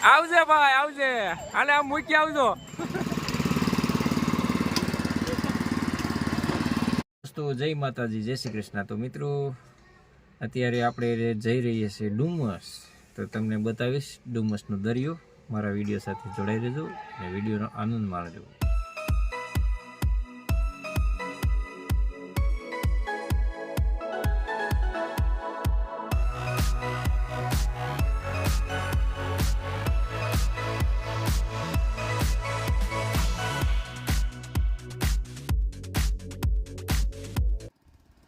આવજે ભાઈ આવજે, હાલે આમ મૂકી આવજો. દોસ્તો જય માતાજી, જય શ્રી કૃષ્ણ. તો મિત્રો અત્યારે આપણે જઈ રહીએ છીએ ડુમસ. તો તમને બતાવીશ ડુમસનો દરિયો. મારા વિડીયો સાથે જોડાઈ રહેજો અને વિડીયોનો આનંદ માણજો.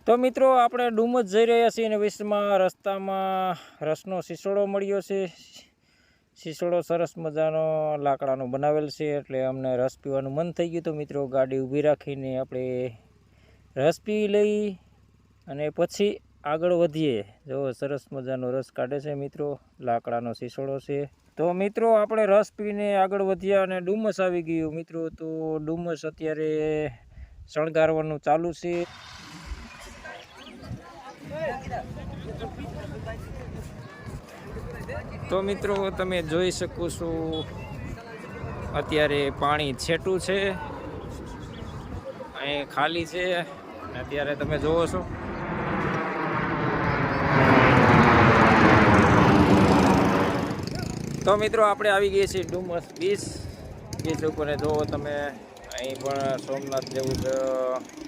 તો મિત્રો આપણે ડુમસ જઈ રહ્યા છીએ અને વિશમાં રસ્તામાં રસનો શીશોડો મળ્યો છે. શીશોડો સરસ મજાનો લાકડાનો બનાવેલ છે, એટલે અમને રસ પીવાનું મન થઈ ગયું. તો મિત્રો ગાડી ઊભી રાખીને આપણે રસ પી લઈ અને પછી આગળ વધીએ. જો સરસ મજાનો રસ કાઢે છે મિત્રો, લાકડાનો શીશોડો છે. તો મિત્રો આપણે રસ પીને આગળ વધ્યા અને ડુમસ આવી ગયું મિત્રો. તો ડુમસ અત્યારે શણગારવાનું ચાલુ છે. તો મિત્રો તમે જોઈ શકો છો અત્યારે પાણી છેટું છે, અહીં ખાલી છે. અત્યારે તમે જોવો છો તો મિત્રો આપણે આવી ગઈએ છીએ ડુમસ બીચ ઉપર. જોવો તમે, અહીં પણ સોમનાથ જેવું જ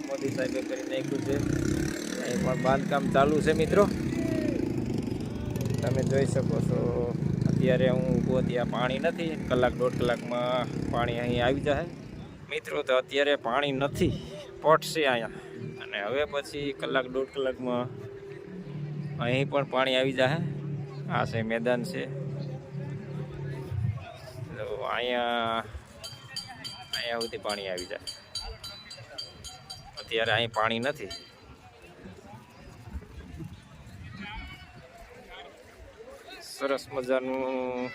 મોદી સાહેબે કરી નાખ્યું છે. અહીં પણ બાંધકામ ચાલુ છે મિત્રો, તમે જોઈ શકો છો. અત્યારે હું ઊભો ત્યાં પાણી નથી, કલાક દોઢ કલાકમાં પાણી અહીં આવી જાય મિત્રો. તો અત્યારે પાણી નથી, પટશે અહીંયા, અને હવે પછી કલાક દોઢ કલાકમાં અહીં પણ પાણી આવી જાય. આ છે મેદાન છે. તો અહીંયા સુધી પાણી આવી જાય. અત્યારે અહીં પાણી નથી. સરસ મજાનું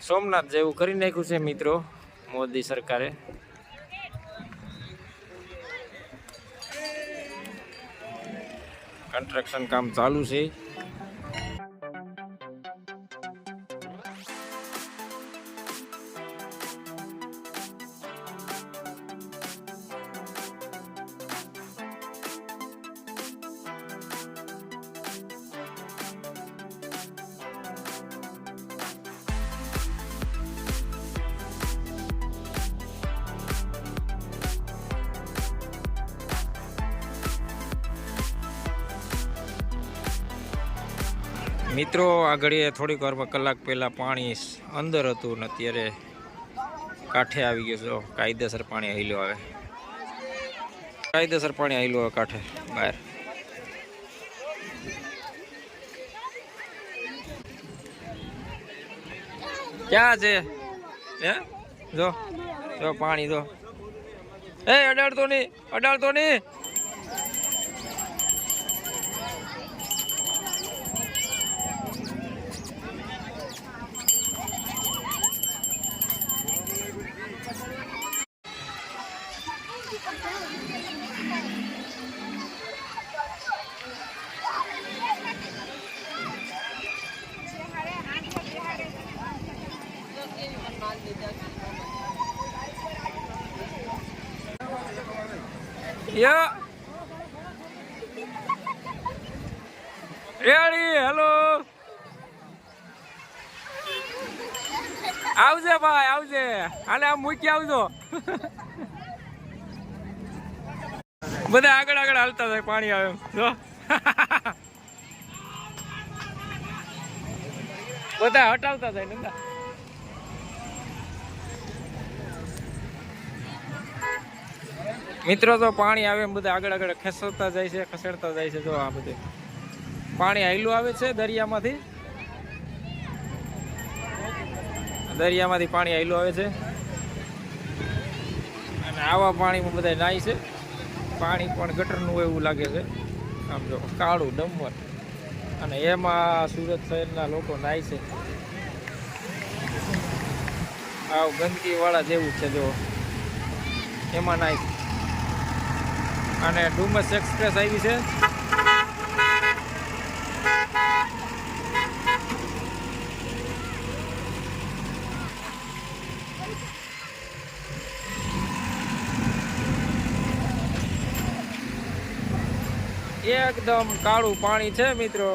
સોમનાથ જેવું કરી નાખ્યું છે મિત્રો મોદી સરકારે. કન્સ્ટ્રક્શન કામ ચાલુ છે. મિત્રો આગળ થોડીક વારમાં કલાક પહેલાં પાણી અંદર હતું ને અત્યારે કાંઠે આવી ગયું છે. કાયદેસર પાણી હાલ્યો આવે, કાયદેસર પાણી હાલ્યો આવે કાંઠે બહાર. ક્યાં છે હે? જો જો પાણી જો. અડાડતો નહીં, અડાડતો નહીં. Yeah. Ready, hello. આવજે ભાઈ આવજે, હાલે આમ મૂકી આવજો. બધા આગળ આગળ હાલતા જાય, પાણી આવે જો. બધા હટાવતા જાય નંદા. મિત્રો તો પાણી આવે એમ બધા આગળ આગળ ખસેડતા જાય છે, ખસેડતા જાય છે. જો આ બધે પાણી હાઈલું આવે છે દરિયામાંથી, દરિયામાંથી પાણી હાઈલું આવે છે. અને આવા પાણીમાં બધા નાય છે. પાણી પણ ગટરનું એવું લાગે છે. આમ જો કાળું ડમર, અને એમાં સુરત શહેરના લોકો નાય છે. આવ ગંદકીવાળા જેવું છે જો, એમાં નાય છે. અને ડુમસ એક્સપ્રેસ આવી છે. એકદમ કાળું પાણી છે મિત્રો,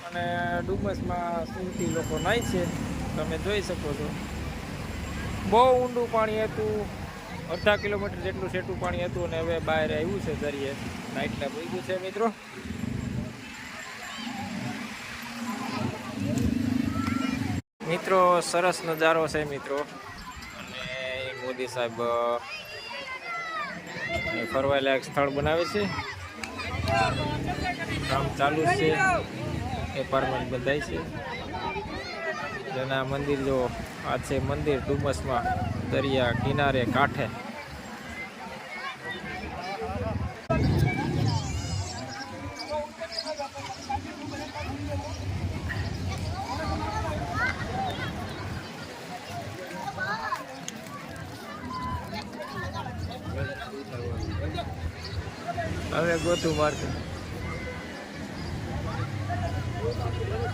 અને ડુમસમાં સુરતી લોકો નાય છે, તમે જોઈ શકો છો. બહુ ઊંડું પાણી હતું, અડધા કિલોમીટર જેટલું સેટું પાણી હતું, અને હવે બહાર આવ્યું છે દરિયે. નાઇટ ક્લબ ગયું છે મિત્રો. મિત્રો સરસ નજારો છે મિત્રો, અને મોદી સાહેબ ફરવા લાયક સ્થળ બનાવે છે. કામ ચાલુ છે, એપાર્ટમેન્ટ બંધાય છે. જેના મંદિર જો આ છે મંદિર ડુમસમાં દરિયા કિનારે કાંઠે. હવે ગોતું મારતું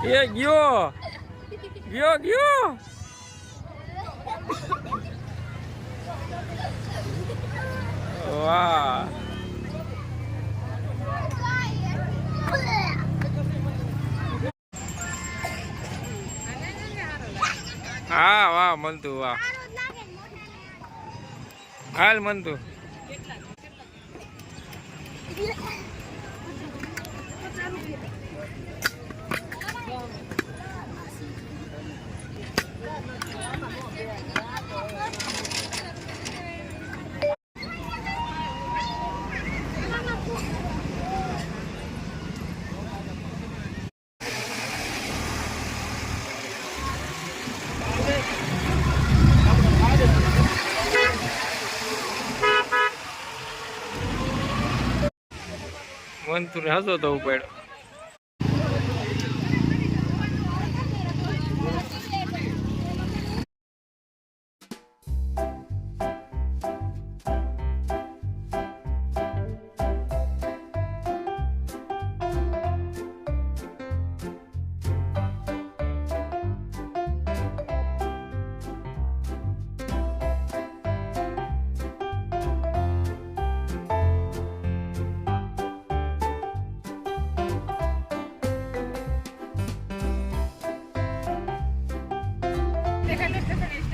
એ ગયો ગયો ગયો. વાહ હા વાહ મનતું, વાહ હાલ મનતું. મંતુને હસો તો ઉપાડ્યો.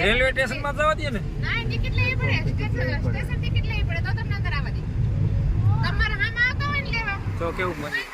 રેલવે સ્ટેશન માં જવા દે ને. ના ટિકિટ લેવી પડે, સ્ટેશન ટિકિટ લેવી પડે તો તમને અંદર આવવા દે. તમારે આમાં આવતો હોય ને લેવા તો કેવું મને